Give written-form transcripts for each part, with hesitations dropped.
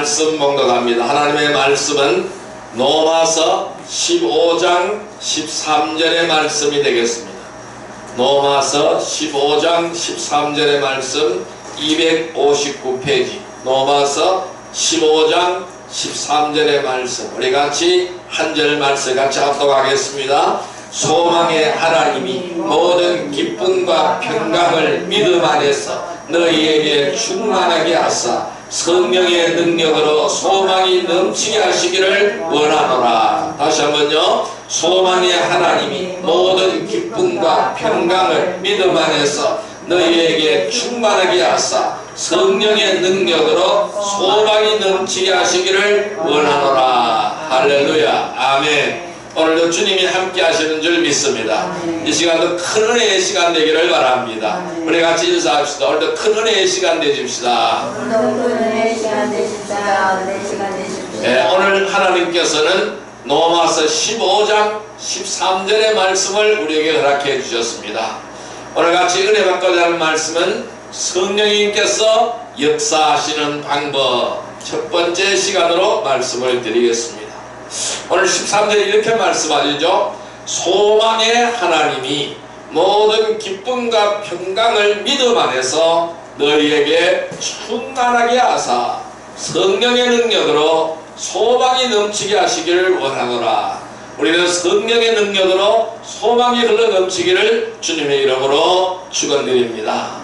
말씀 봉독합니다. 하나님의 말씀은 로마서 15장 13절의 말씀이 되겠습니다. 로마서 15장 13절의 말씀 259페이지 로마서 15장 13절의 말씀 우리 같이 한 절 말씀 같이 합독하겠습니다. 소망의 하나님이 모든 기쁨과 평강을 믿음 안에서 너희에게 충만하게 하사 성령의 능력으로 소망이 넘치게 하시기를 원하노라. 다시 한번요. 소망의 하나님이 모든 기쁨과 평강을 믿음 안에서 너희에게 충만하게 하사 성령의 능력으로 소망이 넘치게 하시기를 원하노라. 할렐루야. 아멘. 오늘도 주님이 함께 하시는 줄 믿습니다. 이 시간도 큰 은혜의 시간 되기를 바랍니다. 우리 같이 인사합시다. 오늘도 큰 은혜의 시간 되십시다. 네, 오늘 하나님께서는 로마서 15장 13절의 말씀을 우리에게 허락해 주셨습니다. 오늘 같이 은혜 받고자 하는 말씀은 성령님께서 역사하시는 방법 첫 번째 시간으로 말씀을 드리겠습니다. 오늘 13절에 이렇게 말씀하시죠. 소망의 하나님이 모든 기쁨과 평강을 믿음 안에서 너희에게 충만하게 하사 성령의 능력으로 소망이 넘치게 하시기를 원하노라. 우리는 성령의 능력으로 소망이 흘러 넘치기를 주님의 이름으로 축원드립니다.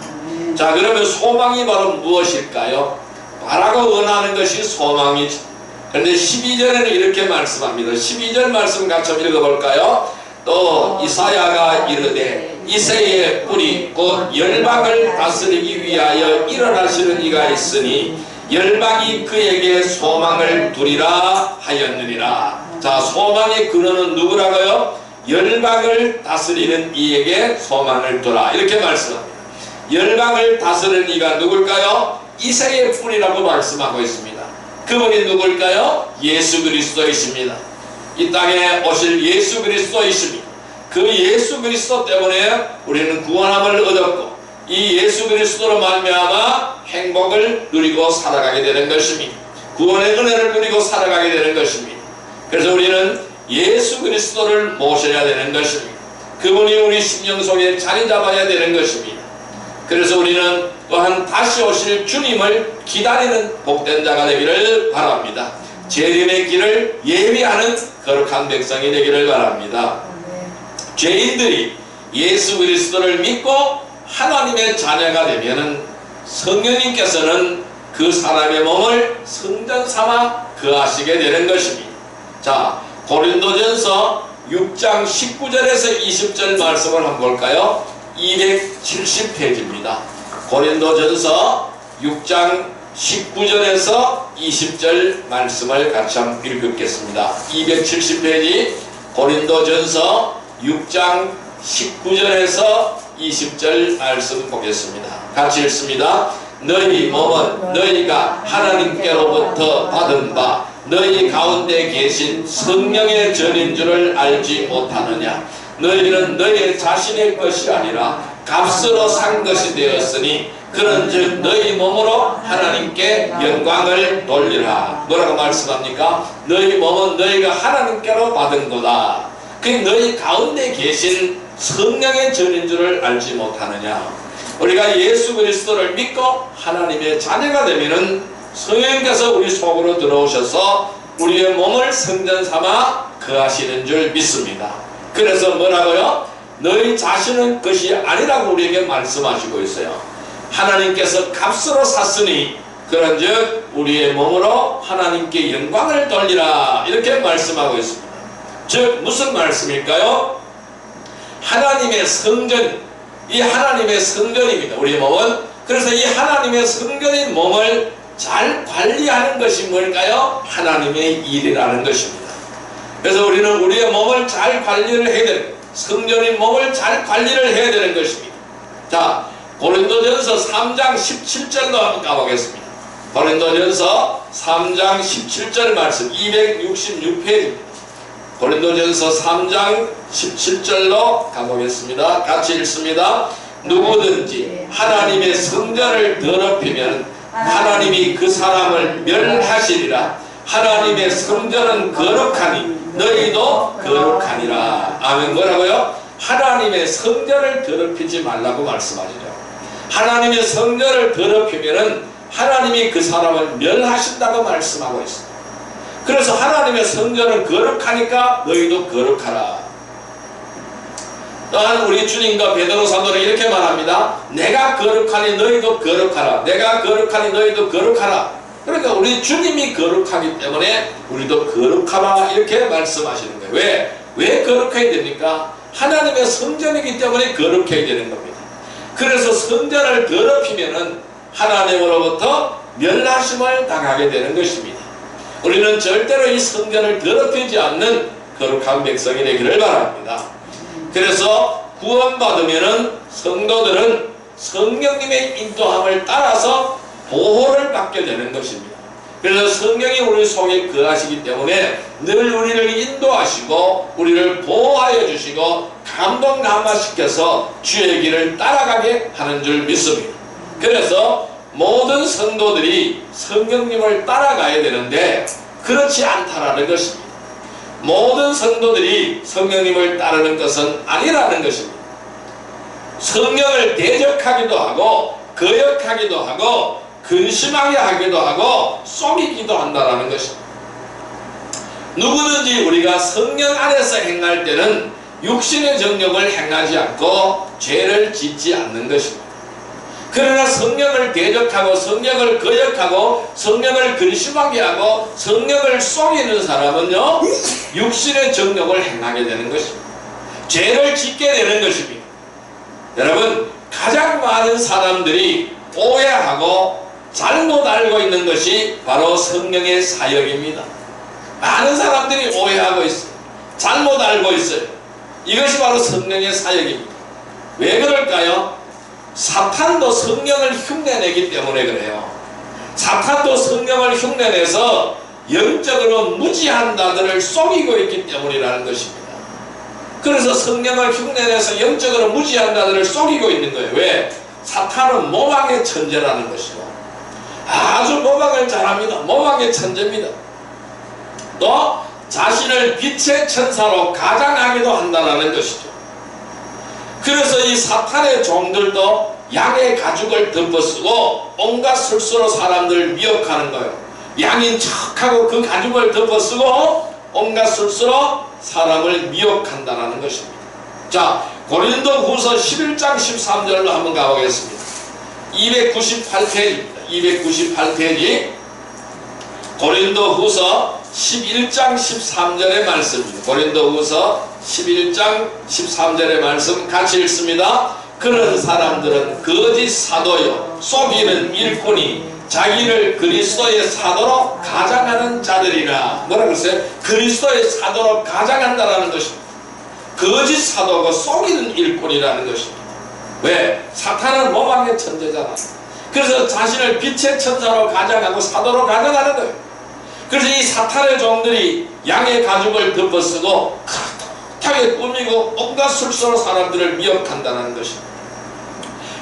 자, 그러면 소망이 바로 무엇일까요? 바라고 원하는 것이 소망이죠. 그런데 12절에는 이렇게 말씀합니다. 12절 말씀 같이 한번 읽어볼까요? 또 이사야가 이르되 이새의 뿌리 곧 열방을 다스리기 위하여 일어나시는 이가 있으니 열방이 그에게 소망을 두리라 하였느니라. 자, 소망의 근원은 누구라고요? 열방을 다스리는 이에게 소망을 두라. 이렇게 말씀합니다. 열방을 다스리는 이가 누굴까요? 이새의 뿌리라고 말씀하고 있습니다. 그분이 누굴까요? 예수 그리스도이십니다. 이 땅에 오실 예수 그리스도이십니다. 그 예수 그리스도 때문에 우리는 구원함을 얻었고 이 예수 그리스도로 말미암아 행복을 누리고 살아가게 되는 것입니다. 구원의 은혜를 누리고 살아가게 되는 것입니다. 그래서 우리는 예수 그리스도를 모셔야 되는 것입니다. 그분이 우리 심령 속에 자리 잡아야 되는 것입니다. 그래서 우리는 또한 다시 오실 주님을 기다리는 복된 자가 되기를 바랍니다. 재림의 길을 예비하는 거룩한 백성이 되기를 바랍니다. 죄인들이 예수 그리스도를 믿고 하나님의 자녀가 되면은 성령님께서는 그 사람의 몸을 성전 삼아 거하시게 되는 것입니다. 자, 고린도전서 6장 19절에서 20절 말씀을 한번 볼까요? 270페이지입니다. 고린도전서 6장 19절에서 20절 말씀을 같이 한번 읽겠습니다. 270페이지 고린도전서 6장 19절에서 20절 말씀 보겠습니다. 같이 읽습니다. 너희 몸은 너희가 하나님께로부터 받은 바 너희 가운데 계신 성령의 전인 줄을 알지 못하느냐. 너희는 너희 자신의 것이 아니라 값으로 산 것이 되었으니 그런즉 너희 몸으로 하나님께 영광을 돌리라. 뭐라고 말씀합니까? 너희 몸은 너희가 하나님께로 받은 거다. 그 너희 가운데 계신 성령의 전인 줄을 알지 못하느냐. 우리가 예수 그리스도를 믿고 하나님의 자녀가 되면은 성령께서 우리 속으로 들어오셔서 우리의 몸을 성전 삼아 거하시는 줄 믿습니다. 그래서 뭐라고요? 너희 자신은 것이 아니라고 우리에게 말씀하시고 있어요. 하나님께서 값으로 샀으니 그런즉 우리의 몸으로 하나님께 영광을 돌리라. 이렇게 말씀하고 있습니다. 즉 무슨 말씀일까요? 하나님의 성전, 이 하나님의 성전입니다. 우리의 몸은. 그래서 이 하나님의 성전인 몸을 잘 관리하는 것이 뭘까요? 하나님의 일이라는 것입니다. 그래서 우리는 우리의 몸을 잘 관리를 해야 되는, 성전인 몸을 잘 관리를 해야 되는 것입니다. 자, 고린도전서 3장 17절로 한번 가보겠습니다. 고린도전서 3장 17절 말씀 266페이지입니다. 고린도전서 3장 17절로 가보겠습니다. 같이 읽습니다. 누구든지 하나님의 성전을 더럽히면 하나님이 그 사람을 멸하시리라. 하나님의 성전은 거룩하니 너희도 거룩하니라. 아멘. 뭐라고요? 하나님의 성전을 더럽히지 말라고 말씀하시죠. 하나님의 성전을 더럽히면은 하나님이 그 사람을 멸하신다고 말씀하고 있습니다. 그래서 하나님의 성전은 거룩하니까 너희도 거룩하라. 또한 우리 주님과 베드로 사도는 이렇게 말합니다. 내가 거룩하니 너희도 거룩하라. 내가 거룩하니 너희도 거룩하라. 그러니까 우리 주님이 거룩하기 때문에 우리도 거룩하라 이렇게 말씀하시는 거예요. 왜 거룩해야 됩니까? 하나님의 성전이기 때문에 거룩해야 되는 겁니다. 그래서 성전을 더럽히면은 하나님으로부터 멸하심을 당하게 되는 것입니다. 우리는 절대로 이 성전을 더럽히지 않는 거룩한 백성이 되기를 바랍니다. 그래서 구원받으면은 성도들은 성령님의 인도함을 따라서 보호를 받게 되는 것입니다. 그래서 성령이 우리 속에 거하시기 때문에 늘 우리를 인도하시고 우리를 보호하여 주시고 감동 감화시켜서 주의 길을 따라가게 하는 줄 믿습니다. 그래서 모든 성도들이 성령님을 따라가야 되는데 그렇지 않다라는 것입니다. 모든 성도들이 성령님을 따르는 것은 아니라는 것입니다. 성령을 대적하기도 하고 거역하기도 하고 근심하게 하기도 하고 속이기도 한다라는 것입니다. 누구든지 우리가 성령 안에서 행할 때는 육신의 정욕을 행하지 않고 죄를 짓지 않는 것입니다. 그러나 성령을 대적하고 성령을 거역하고 성령을 근심하게 하고 성령을 속이는 사람은요 육신의 정욕을 행하게 되는 것입니다. 죄를 짓게 되는 것입니다. 여러분, 가장 많은 사람들이 오해하고 잘못 알고 있는 것이 바로 성령의 사역입니다. 많은 사람들이 오해하고 있어요. 잘못 알고 있어요. 이것이 바로 성령의 사역입니다. 왜 그럴까요? 사탄도 성령을 흉내내기 때문에 그래요. 사탄도 성령을 흉내내서 영적으로 무지한 자들을 속이고 있기 때문이라는 것입니다. 그래서 성령을 흉내내서 영적으로 무지한 자들을 속이고 있는 거예요. 왜? 사탄은 모방의 천재라는 것이고 아주 모방을 잘합니다. 모방의 천재입니다. 또 자신을 빛의 천사로 가장하기도 한다는 것이죠. 그래서 이 사탄의 종들도 양의 가죽을 덮어쓰고 온갖 술수로 사람들을 미혹하는 거예요. 양인 척하고 그 가죽을 덮어쓰고 온갖 술수로 사람을 미혹한다는 것입니다. 자, 고린도 후서 11장 13절로 한번 가보겠습니다. 298페이지입니다. 298페이지 고린도 후서 11장 13절의 말씀입니다. 고린도 후서 11장 13절의 말씀 같이 읽습니다. 그런 사람들은 거짓 사도요 속이는 일꾼이 자기를 그리스도의 사도로 가장하는 자들이라. 뭐라 그랬어요? 그리스도의 사도로 가장한다라는 것입니다. 거짓 사도가 속이는 일꾼이라는 것입니다. 왜? 사탄은 모방의 천재잖아. 그래서 자신을 빛의 천사로 가장하고 사도로 가장하는 거예요. 그래서 이 사탄의 종들이 양의 가죽을 덮어쓰고 크게 꾸미고 온갖 술수로 사람들을 미혹한다는 것입니다.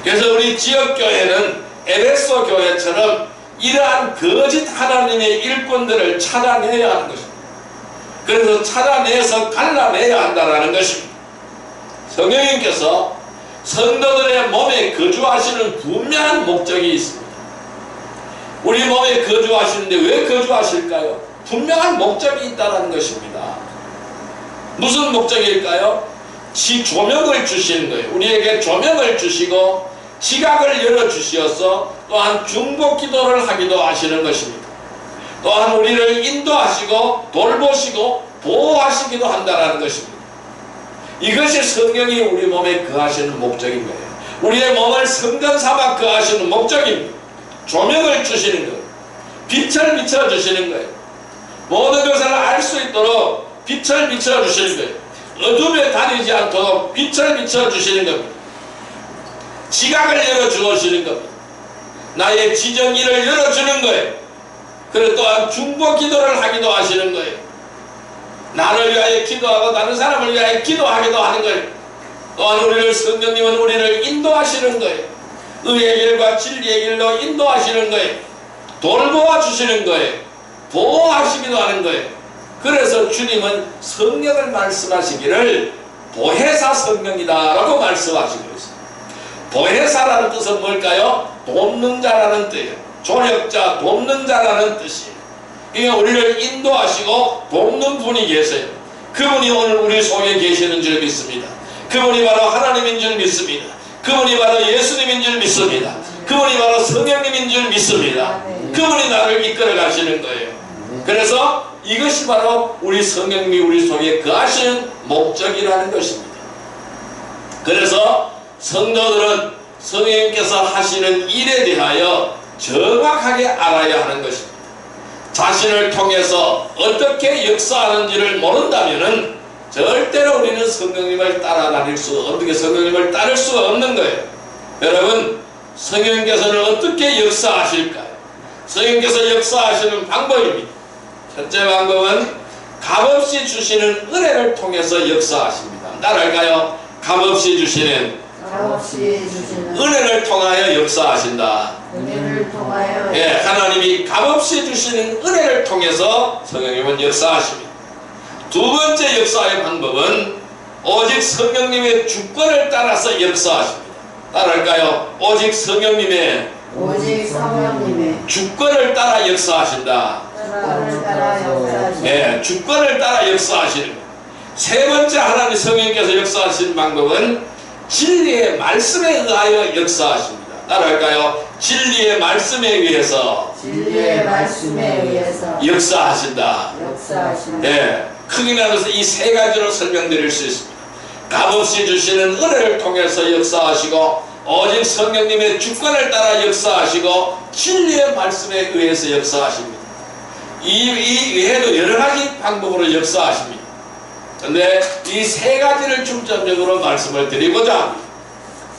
그래서 우리 지역교회는 에베소 교회처럼 이러한 거짓 하나님의 일꾼들을 찾아내야 하는 것입니다. 그래서 찾아내서 갈라내야 한다는 것입니다. 성령님께서 성도들의 몸에 거주하시는 분명한 목적이 있습니다. 우리 몸에 거주하시는데 왜 거주하실까요? 분명한 목적이 있다는 것입니다. 무슨 목적일까요? 조명을 주시는 거예요. 우리에게 조명을 주시고 지각을 열어주시어서 또한 중보 기도를 하기도 하시는 것입니다. 또한 우리를 인도하시고 돌보시고 보호하시기도 한다는 것입니다. 이것이 성령이 우리 몸에 거하시는 목적인 거예요. 우리의 몸을 성전 삼아 거하시는 목적입니다. 조명을 주시는 거예요. 빛을 비춰주시는 거예요. 모든 것을 알 수 있도록 빛을 비춰주시는 거예요. 어둠에 다니지 않도록 빛을 비춰주시는 겁니다. 지각을 열어주시는 겁니다. 나의 지정의를 열어주는 거예요. 그리고 또한 중보 기도를 하기도 하시는 거예요. 나를 위하여 기도하고 다른 사람을 위하여 기도하기도 하는 거예요. 또한 우리를 성령님은 우리를 인도하시는 거예요. 의의 길과 진리의 길로 인도하시는 거예요. 돌보아 주시는 거예요. 보호하시기도 하는 거예요. 그래서 주님은 성령을 말씀하시기를 보혜사 성령이다 라고 말씀하시고 있어요. 보혜사라는 뜻은 뭘까요? 돕는 자라는 뜻이에요. 조력자, 돕는 자라는 뜻이에요. 그러니까 우리를 인도하시고 돕는 분이 계세요. 그분이 오늘 우리 속에 계시는 줄 믿습니다. 그분이 바로 하나님인 줄 믿습니다. 그분이 바로 예수님인 줄 믿습니다. 그분이 바로 성령님인 줄 믿습니다. 그분이 나를 이끌어 가시는 거예요. 그래서 이것이 바로 우리 성령님이 우리 속에 거하시는 목적이라는 것입니다. 그래서 성도들은 성령님께서 하시는 일에 대하여 정확하게 알아야 하는 것입니다. 자신을 통해서 어떻게 역사하는지를 모른다면은 절대로 우리는 성령님을 따라다닐 수, 어떻게 성령님을 따를 수가 없는 거예요. 여러분, 성령님께서는 어떻게 역사하실까요? 성령님께서 역사하시는 방법입니다. 첫째 방법은 값없이 주시는 은혜를 통해서 역사하십니다. 따라할까요? 값없이 주시는 은혜를 통하여 역사하신다. 은혜를 통하여 예, 하나님이 값없이 주시는 은혜를 통해서 성령님은 역사하십니다. 두 번째 역사의 방법은 오직 성령님의 주권을 따라서 역사하십니다. 따라할까요? 오직 성령님의 주권을 따라 역사하신다. 예, 주권을 따라 역사하시는 거예요. 세 번째 하나님 성령님께서 역사하시는 방법은 진리의 말씀에 의하여 역사하십니다. 따라할까요? 진리의 말씀에 의해서 역사하신다. 예, 크게 나눠서 이 세 가지로 설명드릴 수 있습니다. 값없이 주시는 은혜를 통해서 역사하시고, 오직 성령님의 주권을 따라 역사하시고, 진리의 말씀에 의해서 역사하십니다. 이 외에도 여러 가지 방법으로 역사하십니다. 그런데 이 세 가지를 중점적으로 말씀을 드리고자 합니다.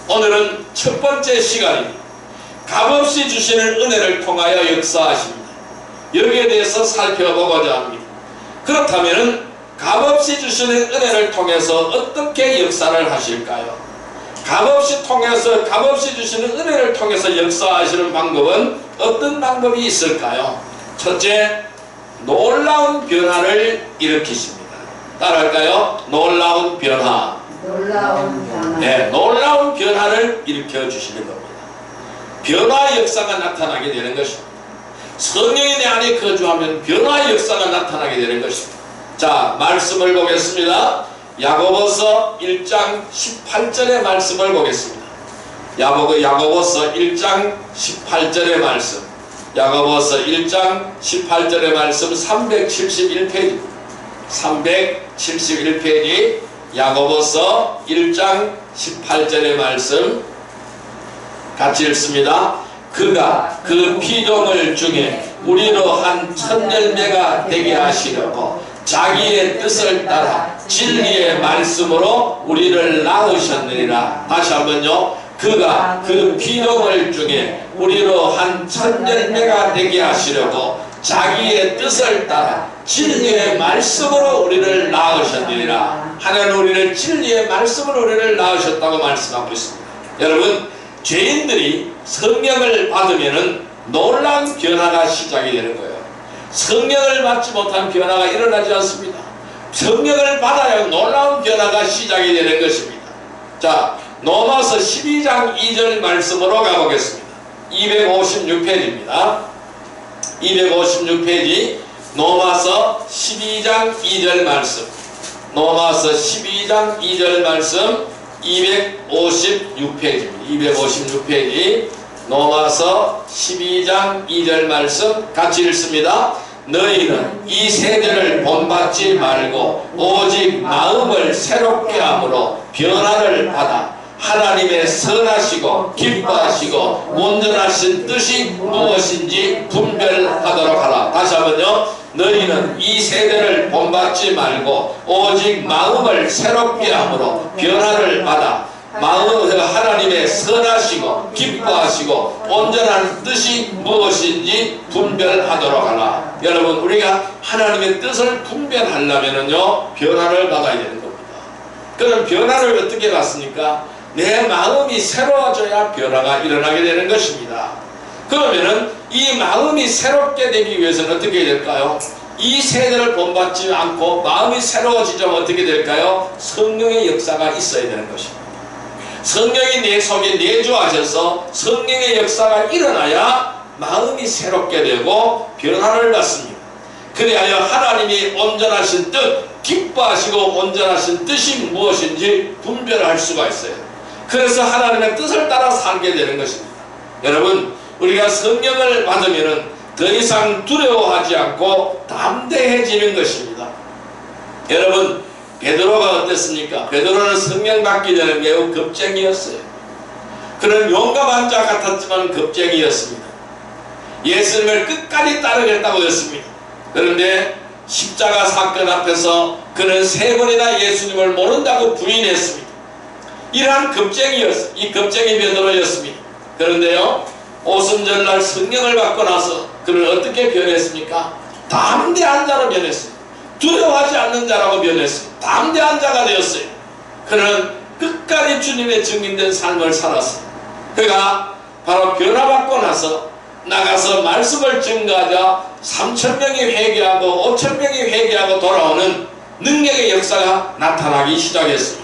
오늘은 첫 번째 시간입니다. 값없이 주시는 은혜를 통하여 역사하십니다. 여기에 대해서 살펴보고자 합니다. 그렇다면 값없이 주시는 은혜를 통해서 어떻게 역사를 하실까요? 값없이 주시는 은혜를 통해서 역사하시는 방법은 어떤 방법이 있을까요? 첫째, 놀라운 변화를 일으키십니다. 따라할까요? 놀라운 변화. 네, 놀라운 변화를 일으켜 주시는 겁니다. 변화의 역사가 나타나게 되는 것입니다. 성령이 내 안에 거주하면 변화의 역사가 나타나게 되는 것입니다. 자, 말씀을 보겠습니다. 야고보서 1장 18절의 말씀을 보겠습니다. 야고보서 1장 18절의 말씀. 야고보서 1장 18절의 말씀 371페이지입니다. 371페이지 야고보서 1장 18절의 말씀 같이 읽습니다. 그가 그 피조물 중에 우리로 한 첫열매가 되게 하시려고 자기의 뜻을 따라 진리의 말씀으로 우리를 낳으셨느니라. 다시 한번요. 그가 그 피조물 중에 우리로 한 첫열매가 되게 하시려고 자기의 뜻을 따라 진리의 말씀으로 우리를 낳으셨느니라. 하나님 우리를 진리의 말씀으로 우리를 낳으셨다고 말씀하고 있습니다. 여러분, 죄인들이 성령을 받으면은 놀라운 변화가 시작이 되는 거예요. 성령을 받지 못한 변화가 일어나지 않습니다. 성령을 받아야 놀라운 변화가 시작이 되는 것입니다. 자, 로마서 12장 2절 말씀으로 가보겠습니다. 256페이지입니다. 256페이지 로마서 12장 2절 말씀. 로마서 12장 2절 말씀 256페이지입니다. 256페이지 로마서 12장 2절 말씀 같이 읽습니다. 너희는 이 세대를 본받지 말고 오직 마음을 새롭게 함으로 변화를 받아 하나님의 선하시고 기뻐하시고 온전하신 뜻이 무엇인지 분별하도록 하라. 다시 한번요. 너희는 이 세대를 본받지 말고 오직 마음을 새롭게 함으로 변화를 받아 하나님의 선하시고 기뻐하시고 온전한 뜻이 무엇인지 분별하도록 하라. 여러분, 우리가 하나님의 뜻을 분별하려면요 변화를 받아야 되는 겁니다. 그럼 변화를 어떻게 받습니까? 내 마음이 새로워져야 변화가 일어나게 되는 것입니다. 그러면은 이 마음이 새롭게 되기 위해서는 어떻게 될까요? 이 세대를 본받지 않고 마음이 새로워지자면 어떻게 될까요? 성령의 역사가 있어야 되는 것입니다. 성령이 내 속에 내주하셔서 성령의 역사가 일어나야 마음이 새롭게 되고 변화를 받습니다. 그리하여 하나님이 온전하신 뜻, 기뻐하시고 온전하신 뜻이 무엇인지 분별할 수가 있어요. 그래서 하나님의 뜻을 따라 살게 되는 것입니다. 여러분, 우리가 성령을 받으면 더 이상 두려워하지 않고 담대해지는 것입니다. 여러분, 베드로가 어땠습니까? 베드로는 성령 받기 전에 매우 겁쟁이였어요. 그는 용감한 자 같았지만 겁쟁이였습니다. 예수님을 끝까지 따르겠다고 했습니다. 그런데 십자가 사건 앞에서 그는 3번이나 예수님을 모른다고 부인했습니다. 이러한 겁쟁이였어요. 이 겁쟁이 베드로였습니다. 그런데요, 오순절날 성령을 받고 나서 그는 어떻게 변했습니까? 담대한 자로 변했어요. 두려워하지 않는 자라고 변했어요. 담대한 자가 되었어요. 그는 끝까지 주님의 증인된 삶을 살았어요. 그가 바로 변화받고 나서 나가서 말씀을 증거하자 3,000명이 회개하고 5,000명이 회개하고 돌아오는 능력의 역사가 나타나기 시작했습니다.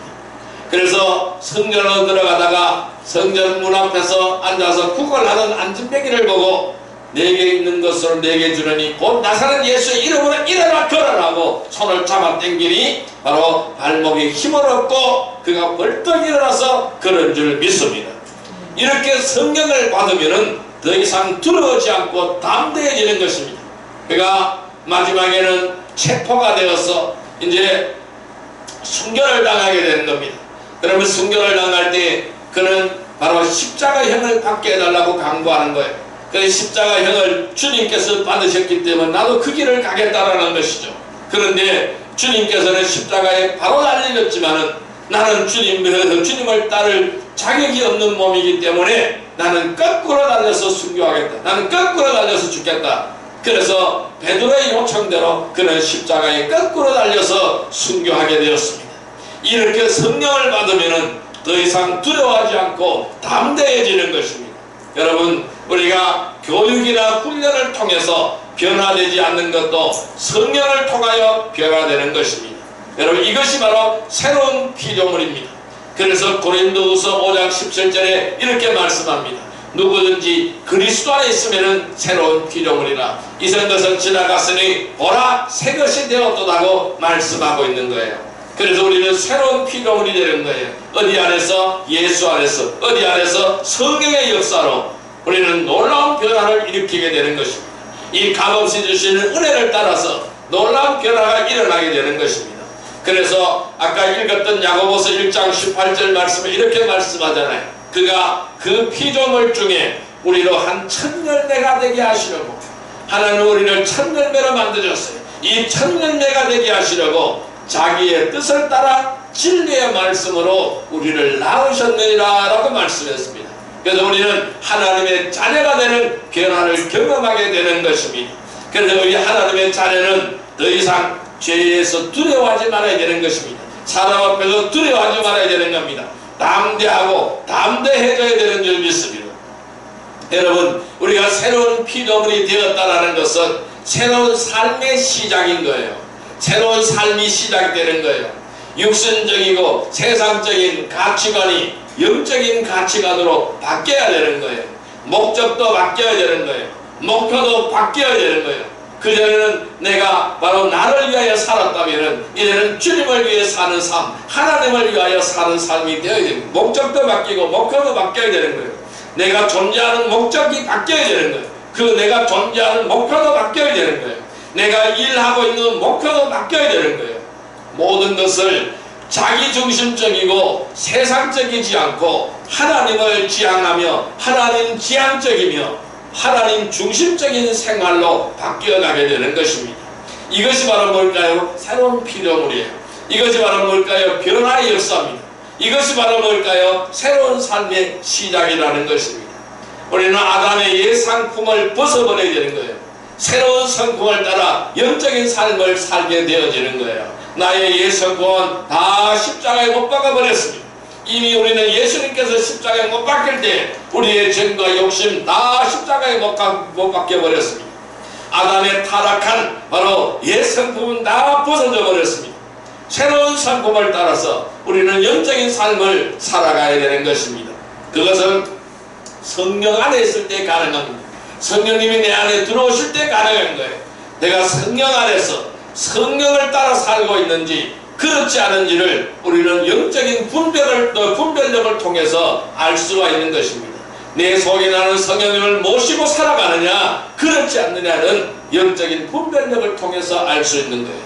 그래서 성전으로 들어가다가 성전 문 앞에서 앉아서 구걸하는 안진뱅이를 보고 내게 있는 것을 내게 주느니 곧 나사렛 예수의 이름으로 일어나 걸으라고 손을 잡아 당기니 바로 발목에 힘을 얻고 그가 벌떡 일어나서 걸은 줄 믿습니다. 이렇게 성령을 받으면 더 이상 두려워하지 않고 담대해지는 것입니다. 그가 마지막에는 체포가 되어서 이제 순교를 당하게 되는 겁니다. 그러면 순교를 당할 때 그는 바로 십자가형을 받게 해달라고 강구하는 거예요. 그래서 십자가형을 주님께서 받으셨기 때문에 나도 그 길을 가겠다라는 것이죠. 그런데 주님께서는 십자가에 바로 달리셨지만은 나는 주님을 따를 자격이 없는 몸이기 때문에 나는 거꾸로 달려서 순교하겠다. 나는 거꾸로 달려서 죽겠다. 그래서 베드로의 요청대로 그는 십자가에 거꾸로 달려서 순교하게 되었습니다. 이렇게 성령을 받으면 더 이상 두려워하지 않고 담대해지는 것입니다. 여러분, 우리가 교육이나 훈련을 통해서 변화되지 않는 것도 성령을 통하여 변화되는 것입니다. 여러분, 이것이 바로 새로운 피조물입니다. 그래서 고린도후서 5장 17절에 이렇게 말씀합니다. 누구든지 그리스도 안에 있으면 새로운 피조물이라 이전 것은 지나갔으니 보라 새 것이 되었도다고 말씀하고 있는 거예요. 그래서 우리는 새로운 피조물이 되는 거예요. 어디 안에서? 예수 안에서. 어디 안에서? 성령의 역사로 우리는 놀라운 변화를 일으키게 되는 것입니다. 이 값없이 주시는 은혜를 따라서 놀라운 변화가 일어나게 되는 것입니다. 그래서 아까 읽었던 야고보서 1장 18절 말씀에 이렇게 말씀하잖아요. 그가 그 피조물 중에 우리로 한 천열매가 되게 하시려고 하나님은 우리를 천열매로 만드셨어요. 이 천열매가 되게 하시려고 자기의 뜻을 따라 진리의 말씀으로 우리를 낳으셨느니라 라고 말씀했습니다. 그래서 우리는 하나님의 자녀가 되는 변화를 경험하게 되는 것입니다. 그래서 우리 하나님의 자녀는 더 이상 죄에서 두려워하지 말아야 되는 것입니다. 사람 앞에서 두려워하지 말아야 되는 겁니다. 담대하고 담대해져야 되는 줄 믿습니다. 여러분, 우리가 새로운 피조물이 되었다는 것은 새로운 삶의 시작인 거예요. 새로운 삶이 시작되는 거예요. 육신적이고 세상적인 가치관이 영적인 가치관으로 바뀌어야 되는 거예요. 목적도 바뀌어야 되는 거예요. 목표도 바뀌어야 되는 거예요. 그전에는 내가 바로 나를 위하여 살았다면 이제는 주님을 위해 사는 삶, 하나님을 위하여 사는 삶이 되어야 됩니다. 목적도 바뀌고 목표도 바뀌어야 되는 거예요. 내가 존재하는 목적이 바뀌어야 되는 거예요. 그 내가 존재하는 목표도 바뀌어야 되는 거예요. 내가 일하고 있는 목표도 바뀌어야 되는 거예요. 모든 것을 자기중심적이고 세상적이지 않고 하나님을 지향하며 하나님 지향적이며 하나님 중심적인 생활로 바뀌어가게 되는 것입니다. 이것이 바로 뭘까요? 새로운 피조물이에요. 이것이 바로 뭘까요? 변화의 역사입니다. 이것이 바로 뭘까요? 새로운 삶의 시작이라는 것입니다. 우리는 아담의 옛 상품을 벗어버려야 되는 거예요. 새로운 성품을 따라 영적인 삶을 살게 되어지는 거예요. 나의 옛 성품은 다 십자가에 못 박아버렸습니다. 이미 우리는 예수님께서 십자가에 못 박힐 때 우리의 죄과 욕심 다 십자가에 못 박혀버렸습니다. 아담의 타락한 바로 옛 성품은 다 벗어져 버렸습니다. 새로운 성품을 따라서 우리는 영적인 삶을 살아가야 되는 것입니다. 그것은 성령 안에 있을 때 가능합니다. 성령님이 내 안에 들어오실 때 가능한 거예요. 내가 성령 안에서 성령을 따라 살고 있는지 그렇지 않은지를 우리는 영적인 분별력을 통해서 알 수가 있는 것입니다. 내 속에 나는 성령님을 모시고 살아가느냐 그렇지 않느냐는 영적인 분별력을 통해서 알 수 있는 거예요.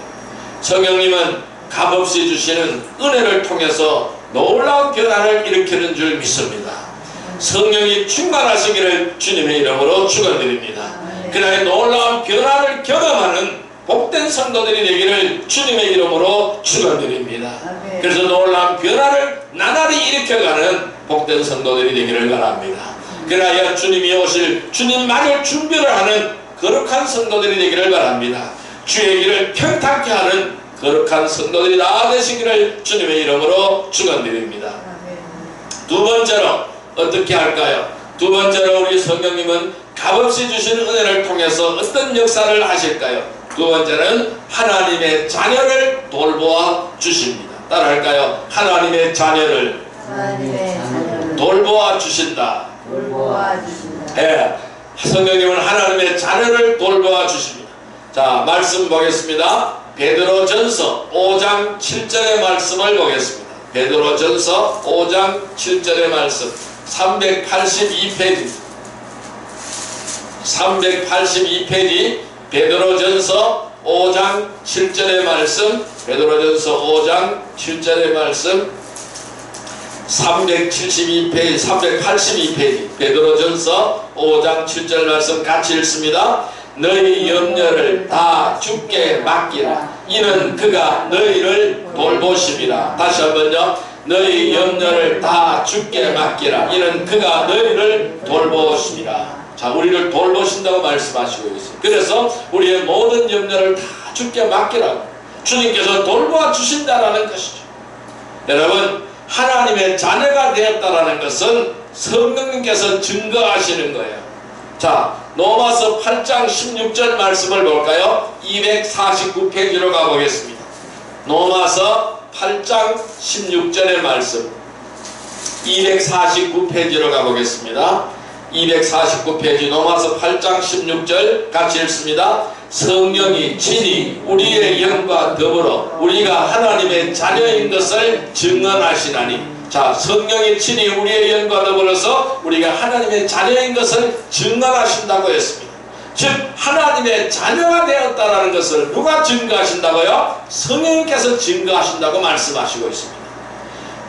성령님은 값없이 주시는 은혜를 통해서 놀라운 변화를 일으키는 줄 믿습니다. 성령이 충만하시기를 주님의 이름으로 축원드립니다. 그날의 놀라운 변화를 경험하는 복된 성도들이 되기를 주님의 이름으로 축원드립니다. 그래서 놀라운 변화를 나날이 일으켜가는 복된 성도들이 되기를 바랍니다. 그래야 주님이 오실 주님만을 준비를 하는 거룩한 성도들이 되기를 바랍니다. 주의 길을 평탄케 하는 거룩한 성도들이 다 되시기를 주님의 이름으로 축원드립니다. 두 번째로 어떻게 할까요? 두 번째로 우리 성령님은 값없이 주시는 은혜를 통해서 어떤 역사를 하실까요? 두 번째는 하나님의 자녀를 돌보아 주십니다. 따라할까요? 하나님의 자녀를 돌보아 주신다. 예, 성령님은 하나님의 자녀를 돌보아 주십니다. 자, 말씀 보겠습니다. 베드로전서 5장 7절의 말씀을 보겠습니다. 베드로전서 5장 7절의 말씀 382페이지 382페이지 베드로전서 5장 7절의 말씀 베드로전서 5장 7절의 말씀 382페이지 382페이지 베드로전서 5장 7절 말씀 같이 읽습니다. 너희 염려를 다 주께 맡기라. 이는 그가 너희를 돌보심이라. 다시 한번요. 너희 염려를 다 주께 맡기라. 이는 그가 너희를 돌보심이라. 자, 우리를 돌보신다고 말씀하시고 있어요. 그래서 우리의 모든 염려를 다 주께 맡기라고 주님께서 돌보아 주신다라는 것이죠. 여러분, 하나님의 자녀가 되었다라는 것은 성령님께서 증거하시는 거예요. 자, 로마서 8장 16절 말씀을 볼까요? 249페이지로 가보겠습니다. 로마서 8장 16절의 말씀 249페이지로 가보겠습니다. 249페이지 로마서 8장 16절 같이 읽습니다. 성령이 친히 우리의 영과 더불어 우리가 하나님의 자녀인 것을 증언하시나니. 자, 성령이 친히 우리의 영과 더불어서 우리가 하나님의 자녀인 것을 증언하신다고 했습니다. 즉 하나님의 자녀가 되었다는 것을 누가 증거하신다고요? 성령님께서 증거하신다고 말씀하시고 있습니다.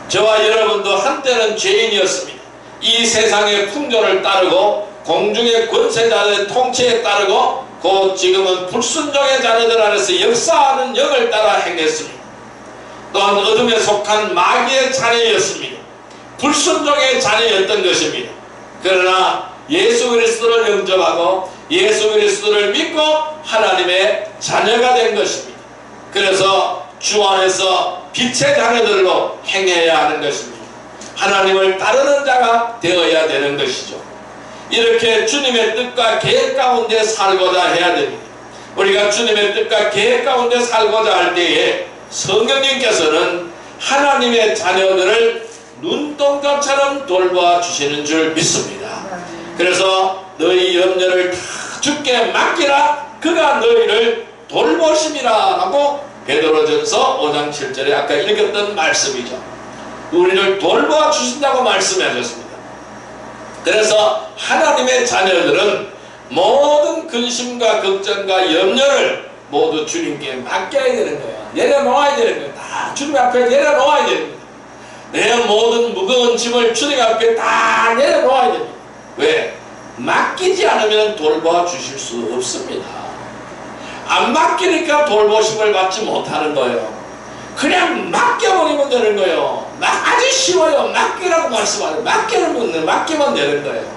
저와 여러분도 한때는 죄인이었습니다. 이 세상의 풍조를 따르고 공중의 권세자들의 통치에 따르고 곧 지금은 불순종의 자녀들 안에서 역사하는 영을 따라 행했습니다. 또한 어둠에 속한 마귀의 자녀였습니다. 불순종의 자녀였던 것입니다. 그러나 예수 그리스도를 영접하고 예수 그리스도를 믿고 하나님의 자녀가 된 것입니다. 그래서 주 안에서 빛의 자녀들로 행해야 하는 것입니다. 하나님을 따르는 자가 되어야 되는 것이죠. 이렇게 주님의 뜻과 계획 가운데 살고자 해야 됩니다. 우리가 주님의 뜻과 계획 가운데 살고자 할 때에 성령님께서는 하나님의 자녀들을 눈동자처럼 돌보아 주시는 줄 믿습니다. 그래서 너희 염려를 다 주께 맡기라. 그가 너희를 돌보심이라 라고 베드로전서 5장 7절에 아까 읽었던 말씀이죠. 우리를 돌보아 주신다고 말씀하셨습니다. 그래서 하나님의 자녀들은 모든 근심과 걱정과 염려를 모두 주님께 맡겨야 되는 거예요. 내려놓아야 되는 거예요. 다 주님 앞에 내려놓아야 되는 거예요. 내 모든 무거운 짐을 주님 앞에 다 내려놓아야 됩니다. 왜? 맡기지 않으면 돌보아 주실 수 없습니다. 안 맡기니까 돌보심을 받지 못하는 거예요. 그냥 맡겨버리면 되는 거예요. 아주 쉬워요. 맡기라고 말씀하세요. 맡기면 되는 거예요.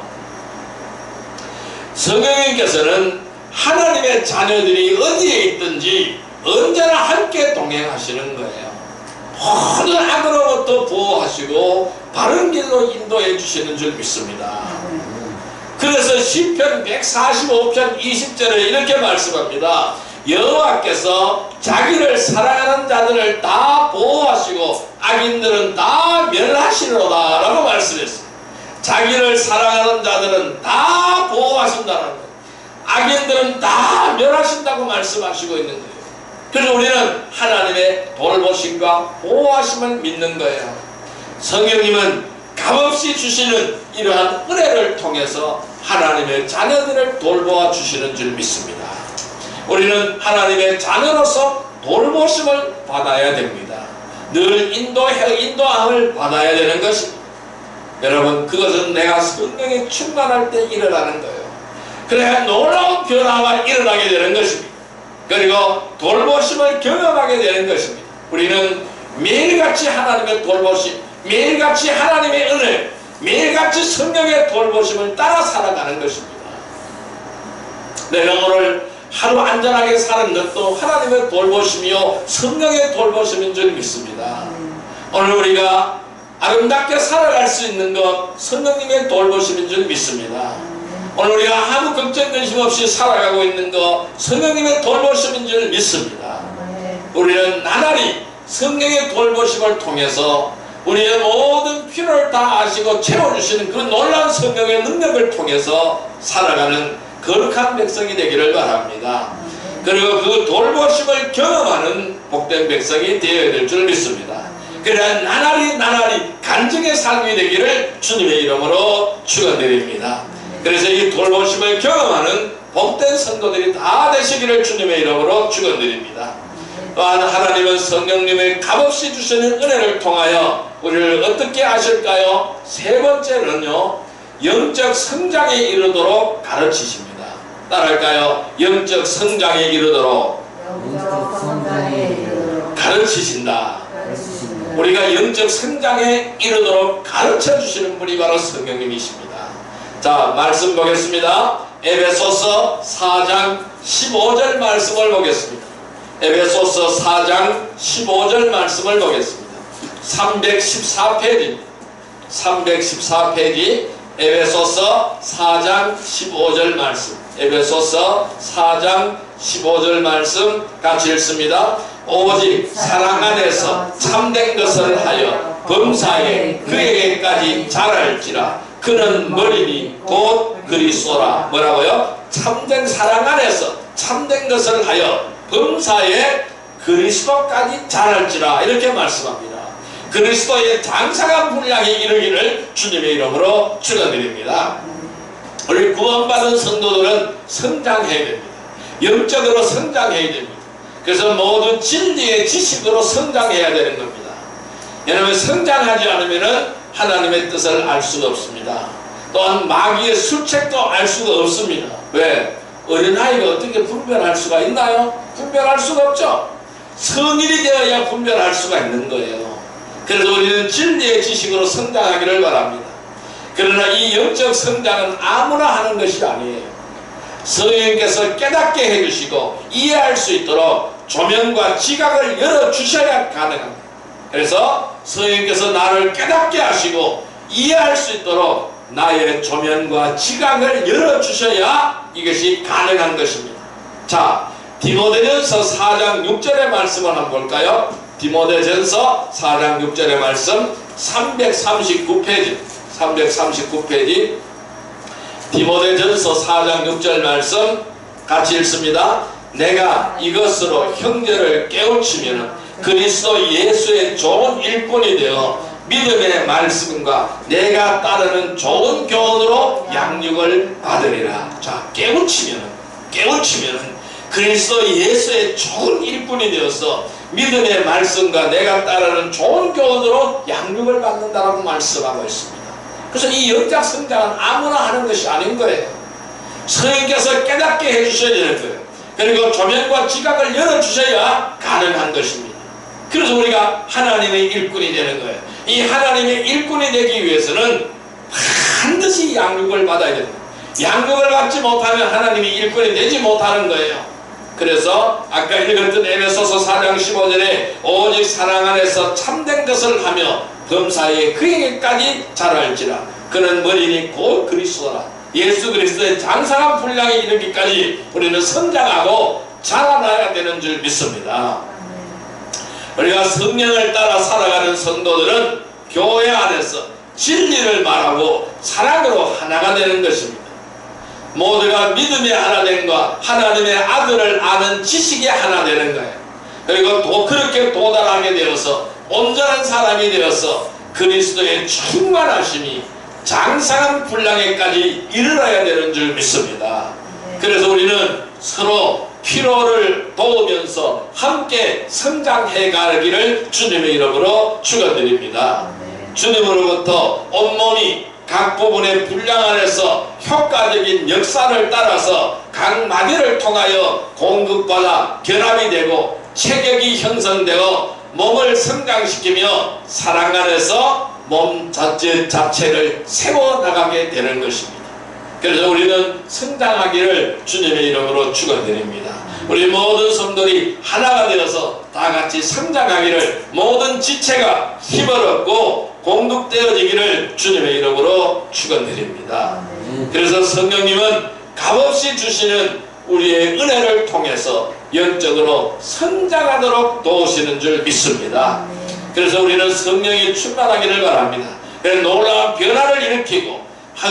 성령님께서는 하나님의 자녀들이 어디에 있든지 언제나 함께 동행하시는 거예요. 모든 악으로부터 보호하시고 바른 길로 인도해 주시는 줄 믿습니다. 그래서 시편 145편 20절에 이렇게 말씀합니다. 여호와께서 자기를 사랑하는 자들을 다 보호하시고 악인들은 다 멸하시리로다 라고 말씀했습니다. 자기를 사랑하는 자들은 다 보호하신다는 거예요. 악인들은 다 멸하신다고 말씀하시고 있는 거예요. 그래서 우리는 하나님의 돌보심과 보호하심을 믿는 거예요. 성령님은 값없이 주시는 이러한 은혜를 통해서 하나님의 자녀들을 돌보아 주시는 줄 믿습니다. 우리는 하나님의 자녀로서 돌보심을 받아야 됩니다. 늘 인도함을 받아야 되는 것입니다. 여러분, 그것은 내가 성령에 충만할 때 일어나는 거예요. 그래야 놀라운 변화가 일어나게 되는 것입니다. 그리고 돌보심을 경험하게 되는 것입니다. 우리는 매일같이 하나님의 돌보심, 매일같이 하나님의 은혜, 매일같이 성령의 돌보심을 따라 살아가는 것입니다. 내가 오늘 하루 안전하게 사는 것도 하나님의 돌보심이요 성령의 돌보심인 줄 믿습니다. 오늘 우리가 아름답게 살아갈 수 있는 것 성령님의 돌보심인 줄 믿습니다. 오늘 우리가 아무 걱정 근심 없이 살아가고 있는 것 성령님의 돌보심인 줄 믿습니다. 우리는 나날이 성령의 돌보심을 통해서 우리의 모든 필요를 다 아시고 채워주시는 그 놀라운 성령의 능력을 통해서 살아가는 거룩한 백성이 되기를 바랍니다. 그리고 그 돌보심을 경험하는 복된 백성이 되어야 될 줄 믿습니다. 그래야 나날이 간증의 삶이 되기를 주님의 이름으로 축원드립니다. 그래서 이 돌보심을 경험하는 복된 성도들이 다 되시기를 주님의 이름으로 축원드립니다. 또한 하나님은 성령님의 값없이 주시는 은혜를 통하여 우리를 어떻게 하실까요? 세 번째는요, 영적 성장에 이르도록 가르치십니다. 따라할까요? 영적 성장에 이르도록 가르치신다. 우리가 영적 성장에 이르도록 가르쳐 주시는 분이 바로 성령님이십니다. 자, 말씀 보겠습니다. 에베소서 4장 15절 말씀을 보겠습니다. 에베소서 4장 15절 말씀을 보겠습니다. 314페이지 314페이지 에베소서 4장 15절 말씀, 에베소서 4장 15절 말씀 같이 읽습니다. 오직 사랑 안에서 참된 것을 하여 범사에 그에게까지 자랄지라. 그는 머리니 곧 그리스도라. 뭐라고요? 참된 사랑 안에서 참된 것을 하여 범사에 그리스도까지 자랄지라. 이렇게 말씀합니다. 그리스도의 장성한 분량에 이르기를 주님의 이름으로 축원드립니다. 우리 구원받은 성도들은 성장해야 됩니다. 영적으로 성장해야 됩니다. 그래서 모든 진리의 지식으로 성장해야 되는 겁니다. 여러분, 성장하지 않으면 하나님의 뜻을 알 수가 없습니다. 또한 마귀의 술책도 알 수가 없습니다. 왜? 어린아이가 어떻게 분별할 수가 있나요? 분별할 수가 없죠. 성인이 되어야 분별할 수가 있는 거예요. 그래서 우리는 진리의 지식으로 성장하기를 바랍니다. 그러나 이 영적 성장은 아무나 하는 것이 아니에요. 성령께서 깨닫게 해주시고 이해할 수 있도록 조명과 지각을 열어주셔야 가능합니다. 그래서 성령께서 나를 깨닫게 하시고 이해할 수 있도록 나의 조명과 지각을 열어주셔야 이것이 가능한 것입니다. 자, 디모데전서 4장 6절의 말씀을 한번 볼까요? 디모데전서 4장 6절의 말씀 339페이지 339페이지 디모데전서 4장 6절 말씀 같이 읽습니다. 내가 이것으로 형제를 깨우치면 그리스도 예수의 좋은 일꾼이 되어 믿음의 말씀과 내가 따르는 좋은 교훈으로 양육을 받으리라. 자, 깨우치면 그리스도 예수의 좋은 일꾼이 되어서 믿음의 말씀과 내가 따르는 좋은 교훈으로 양육을 받는다라고 말씀하고 있습니다. 그래서 이 영적 성장은 아무나 하는 것이 아닌 거예요. 성령께서 깨닫게 해주셔야 되는 거예요. 그리고 조명과 지각을 열어주셔야 가능한 것입니다. 그래서 우리가 하나님의 일꾼이 되는 거예요. 이 하나님의 일꾼이 되기 위해서는 반드시 양육을 받아야 됩니다. 양육을 받지 못하면 하나님의 일꾼이 되지 못하는 거예요. 그래서 아까 읽었던 에베소서 4장 15절에 오직 사랑 안에서 참된 것을 하며 범사에 그에게까지 자랄지라. 그는 머리니 곧 그리스도라. 예수 그리스도의 장성한 분량에 이르기까지 우리는 성장하고 자라나야 되는 줄 믿습니다. 우리가 성령을 따라 살아가는 성도들은 교회 안에서 진리를 말하고 사랑으로 하나가 되는 것입니다. 모두가 믿음의 하나됨과 하나님의 아들을 아는 지식의 하나 되는 거예요. 그리고 그렇게 도달하게 되어서 온전한 사람이 되어서 그리스도의 충만하심이 장성한 분량에까지 이르러야 되는 줄 믿습니다. 그래서 우리는 서로 피로를 도우면서 함께 성장해 가기를 주님의 이름으로 축원드립니다. 주님으로부터 온몸이 각 부분의 분량 안에서 효과적인 역사를 따라서 각 마디를 통하여 공급받아 결합이 되고 체격이 형성되어 몸을 성장시키며 사랑 안에서 몸 자체를 세워나가게 되는 것입니다. 그래서 우리는 성장하기를 주님의 이름으로 축원드립니다. 우리 모든 성도들이 하나가 되어서 다 같이 성장하기를 모든 지체가 힘을 얻고 공급되어지기를 주님의 이름으로 축원드립니다. 그래서 성령님은 값없이 주시는 우리의 은혜를 통해서 영적으로 성장하도록 도우시는 줄 믿습니다. 그래서 우리는 성령이 충만하기를 바랍니다. 그래서 놀라운 변화를 일으키고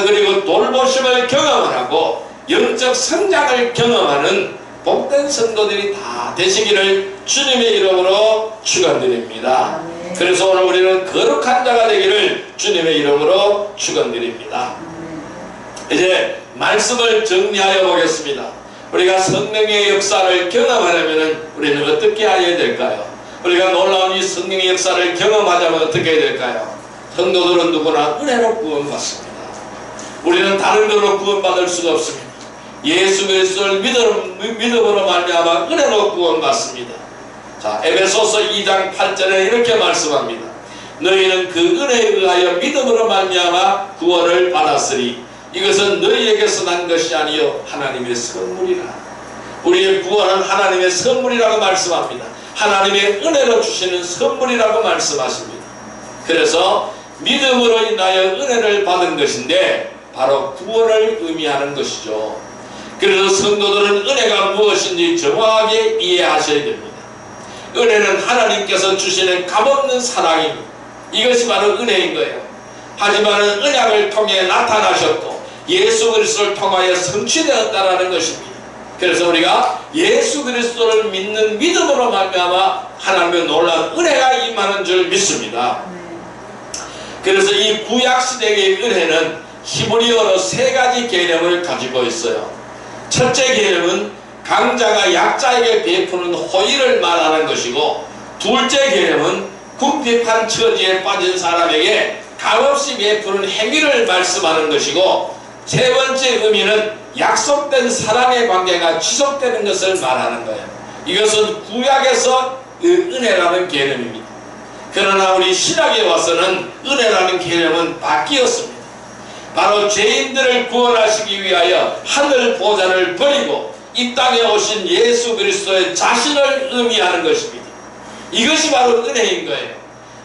그리고 돌보심을 경험을 하고 영적 성장을 경험하는 복된 성도들이 다 되시기를 주님의 이름으로 축원드립니다. 그래서 오늘 우리는 거룩한 자가 되기를 주님의 이름으로 축원드립니다. 이제 말씀을 정리하여 보겠습니다. 우리가 성령의 역사를 경험하려면 우리는 어떻게 해야 될까요? 우리가 놀라운 이 성령의 역사를 경험하자면 어떻게 해야 될까요? 성도들은 누구나 은혜로 구원받습니다. 우리는 다른 걸로 구원받을 수가 없습니다. 예수 그리스도를 믿음으로 말미암아 은혜로 구원받습니다. 자, 에베소서 2장 8절에 이렇게 말씀합니다. 너희는 그 은혜에 의하여 믿음으로 말미암아 구원을 받았으니 이것은 너희에게서 난 것이 아니요 하나님의 선물이라. 우리의 구원은 하나님의 선물이라고 말씀합니다. 하나님의 은혜로 주시는 선물이라고 말씀하십니다. 그래서 믿음으로 인하여 은혜를 받은 것인데 바로 구원을 의미하는 것이죠. 그래서 성도들은 은혜가 무엇인지 정확하게 이해하셔야 됩니다. 은혜는 하나님께서 주시는 값없는 사랑입니다. 이것이 바로 은혜인 거예요. 하지만 은약을 통해 나타나셨고 예수 그리스도를 통하여 성취되었다라는 것입니다. 그래서 우리가 예수 그리스도를 믿는 믿음으로 말미암아 하나님의 놀라운 은혜가 임하는 줄 믿습니다. 그래서 이 구약시대의 은혜는 히브리어로 세 가지 개념을 가지고 있어요. 첫째 개념은 강자가 약자에게 베푸는 호의를 말하는 것이고, 둘째 개념은 궁핍한 처지에 빠진 사람에게 값없이 베푸는 행위를 말씀하는 것이고, 세 번째 의미는 약속된 사랑의 관계가 지속되는 것을 말하는 거예요. 이것은 구약에서 은혜라는 개념입니다. 그러나 우리 신약에 와서는 은혜라는 개념은 바뀌었습니다. 바로 죄인들을 구원하시기 위하여 하늘 보좌를 버리고 이 땅에 오신 예수 그리스도의 자신을 의미하는 것입니다. 이것이 바로 은혜인 거예요.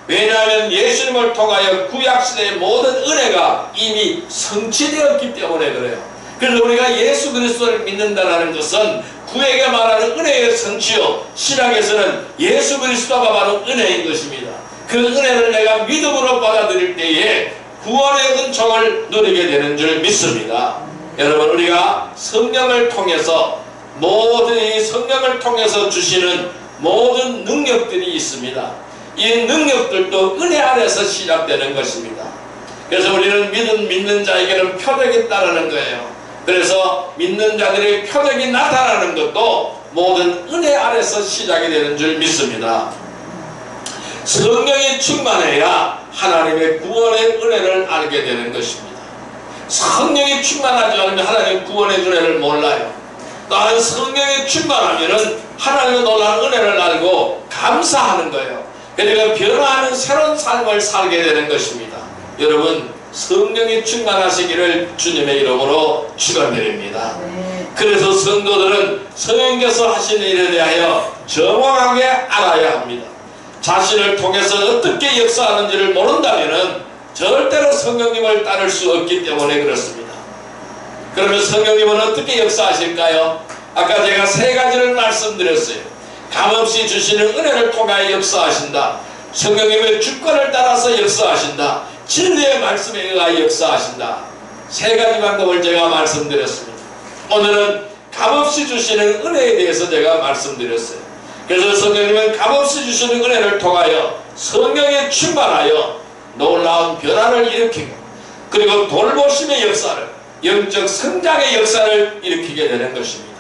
왜냐하면 예수님을 통하여 구약시대의 모든 은혜가 이미 성취되었기 때문에 그래요. 그래서 우리가 예수 그리스도를 믿는다는 것은 구약에 말하는 은혜의 성취요, 신약에서는 예수 그리스도가 바로 은혜인 것입니다. 그 은혜를 내가 믿음으로 받아들일 때에 구원의 은총을 누리게 되는 줄 믿습니다. 여러분, 우리가 성령을 통해서 모든 이 성령을 통해서 주시는 모든 능력들이 있습니다. 이 능력들도 은혜 안에서 시작되는 것입니다. 그래서 우리는 믿는 자에게는 표적이 있다는 거예요. 그래서 믿는 자들의 표적이 나타나는 것도 모든 은혜 안에서 시작이 되는 줄 믿습니다. 성령이 충만해야 하나님의 구원의 은혜를 알게 되는 것입니다. 성령이 충만하지 않으면 하나님의 구원의 은혜를 몰라요. 또한 성령이 충만하면 하나님의 놀라운 은혜를 알고 감사하는 거예요. 그러니까 변화하는 새로운 삶을 살게 되는 것입니다. 여러분, 성령이 충만하시기를 주님의 이름으로 축원드립니다. 그래서 성도들은 성령께서 하시는 일에 대하여 정확하게 알아야 합니다. 자신을 통해서 어떻게 역사하는지를 모른다면 절대로 성령님을 따를 수 없기 때문에 그렇습니다. 그러면 성령님은 어떻게 역사하실까요? 아까 제가 세 가지를 말씀드렸어요. 값없이 주시는 은혜를 통하여 역사하신다. 성령님의 주권을 따라서 역사하신다. 진리의 말씀에 의하여 역사하신다. 세 가지 방법을 제가 말씀드렸습니다. 오늘은 값없이 주시는 은혜에 대해서 제가 말씀드렸어요. 그래서 성령님은 값없이 주시는 은혜를 통하여 성령에 충만하여 놀라운 변화를 일으키고 그리고 돌보심의 역사를, 영적 성장의 역사를 일으키게 되는 것입니다.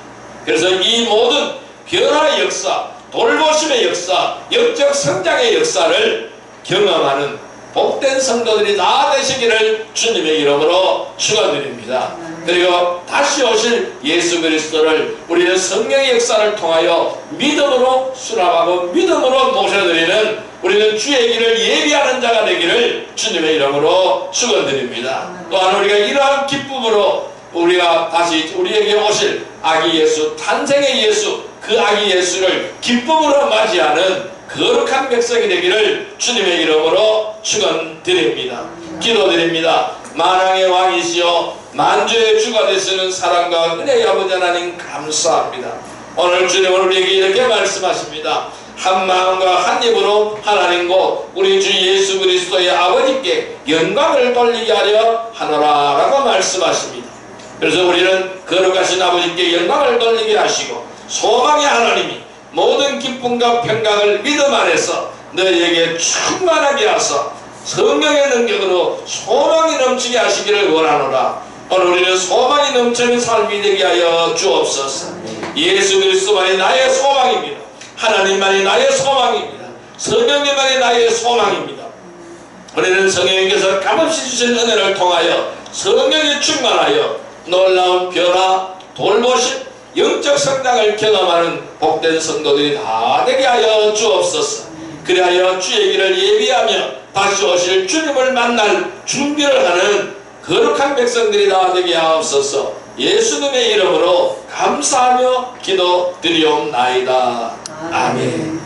그래서 이 모든 변화의 역사, 돌보심의 역사, 영적 성장의 역사를 경험하는 복된 성도들이 다 되시기를 주님의 이름으로 축원드립니다. 그리고 다시 오실 예수 그리스도를 우리는 성령의 역사를 통하여 믿음으로 수납하고 믿음으로 모셔드리는 우리는 주의 길을 예비하는 자가 되기를 주님의 이름으로 축원드립니다. 또한 우리가 이러한 기쁨으로 우리가 다시 우리에게 오실 아기 예수, 탄생의 예수, 그 아기 예수를 기쁨으로 맞이하는 거룩한 백성이 되기를 주님의 이름으로 축원드립니다. 기도드립니다. 만왕의 왕이시여 만주의 주가 되시는 사랑과 은혜의 아버지 하나님 감사합니다. 오늘 주님은 우리에게 이렇게 말씀하십니다. 한 마음과 한 입으로 하나님 곧 우리 주 예수 그리스도의 아버지께 영광을 돌리게 하려 하노라 라고 말씀하십니다. 그래서 우리는 거룩하신 아버지께 영광을 돌리게 하시고 소망의 하나님이 모든 기쁨과 평강을 믿음 안에서 너희에게 충만하게 하사 성령의 능력으로 소망이 넘치게 하시기를 원하노라. 오늘 우리는 소망이 넘치는 삶이 되게 하여 주옵소서. 예수 그리스도만이 나의 소망입니다. 하나님만이 나의 소망입니다. 성령님만이 나의 소망입니다. 우리는 성령님께서 값없이 주신 은혜를 통하여 성령이 충만하여 놀라운 변화, 돌보심, 영적 성장을 경험하는 복된 성도들이 다 되게 하여 주옵소서. 그리하여 주의 길을 예비하며 다시 오실 주님을 만날 준비를 하는 거룩한 백성들이 다 되게 하옵소서. 예수님의 이름으로 감사하며 기도드리옵나이다. 아멘.